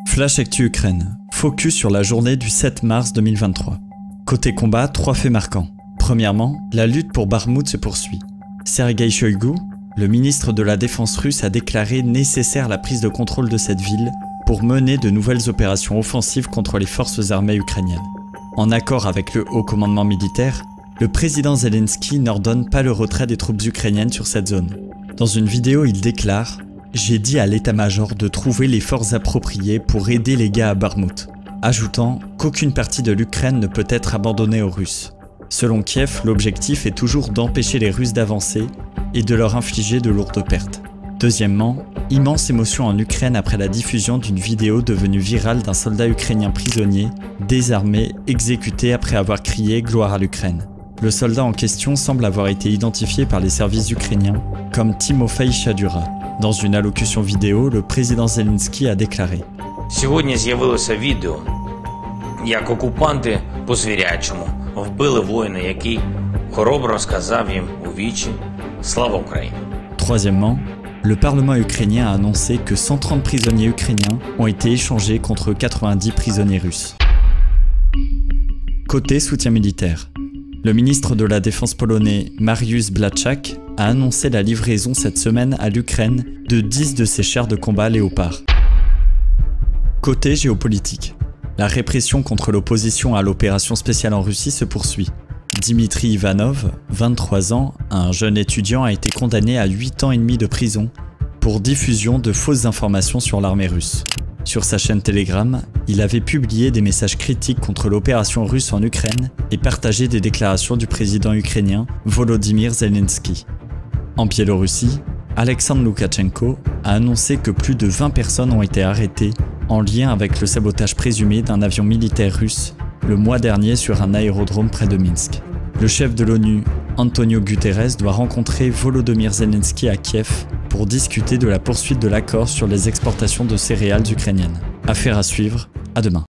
Flash Actu Ukraine. Focus sur la journée du 7 mars 2023. Côté combat, 3 faits marquants. Premièrement, la lutte pour Bakhmout se poursuit. Sergueï Shoigu, le ministre de la Défense russe, a déclaré nécessaire la prise de contrôle de cette ville pour mener de nouvelles opérations offensives contre les forces armées ukrainiennes. En accord avec le haut commandement militaire, le président Zelensky n'ordonne pas le retrait des troupes ukrainiennes sur cette zone. Dans une vidéo, il déclare « J'ai dit à l'état-major de trouver les forces appropriées pour aider les gars à Bakhmout », ajoutant qu'aucune partie de l'Ukraine ne peut être abandonnée aux Russes. Selon Kiev, l'objectif est toujours d'empêcher les Russes d'avancer et de leur infliger de lourdes pertes. Deuxièmement, immense émotion en Ukraine après la diffusion d'une vidéo devenue virale d'un soldat ukrainien prisonnier, désarmé, exécuté après avoir crié « Gloire à l'Ukraine ». Le soldat en question semble avoir été identifié par les services ukrainiens comme Timofey Chadura. Dans une allocution vidéo, le président Zelensky a déclaré Сьогодні з'явилося відео, як окупанти по-звірячому вбили воїна, який хоробро сказав їм у вічі «Слава Україні». Troisièmement, le Parlement ukrainien a annoncé que 130 prisonniers ukrainiens ont été échangés contre 90 prisonniers russes. Côté soutien militaire. Le ministre de la Défense polonais Mariusz Błaszczak a annoncé la livraison cette semaine à l'Ukraine de 10 de ses chars de combat Léopard. Côté géopolitique. La répression contre l'opposition à l'opération spéciale en Russie se poursuit. Dimitri Ivanov, 23 ans, un jeune étudiant, a été condamné à 8 ans et demi de prison pour diffusion de fausses informations sur l'armée russe. Sur sa chaîne Telegram, il avait publié des messages critiques contre l'opération russe en Ukraine et partagé des déclarations du président ukrainien Volodymyr Zelensky. En Biélorussie, Alexandre Loukachenko a annoncé que plus de 20 personnes ont été arrêtées en lien avec le sabotage présumé d'un avion militaire russe le mois dernier sur un aérodrome près de Minsk. Le chef de l'ONU, Antonio Guterres, doit rencontrer Volodymyr Zelensky à Kiev pour discuter de la poursuite de l'accord sur les exportations de céréales ukrainiennes. Affaire à suivre, à demain.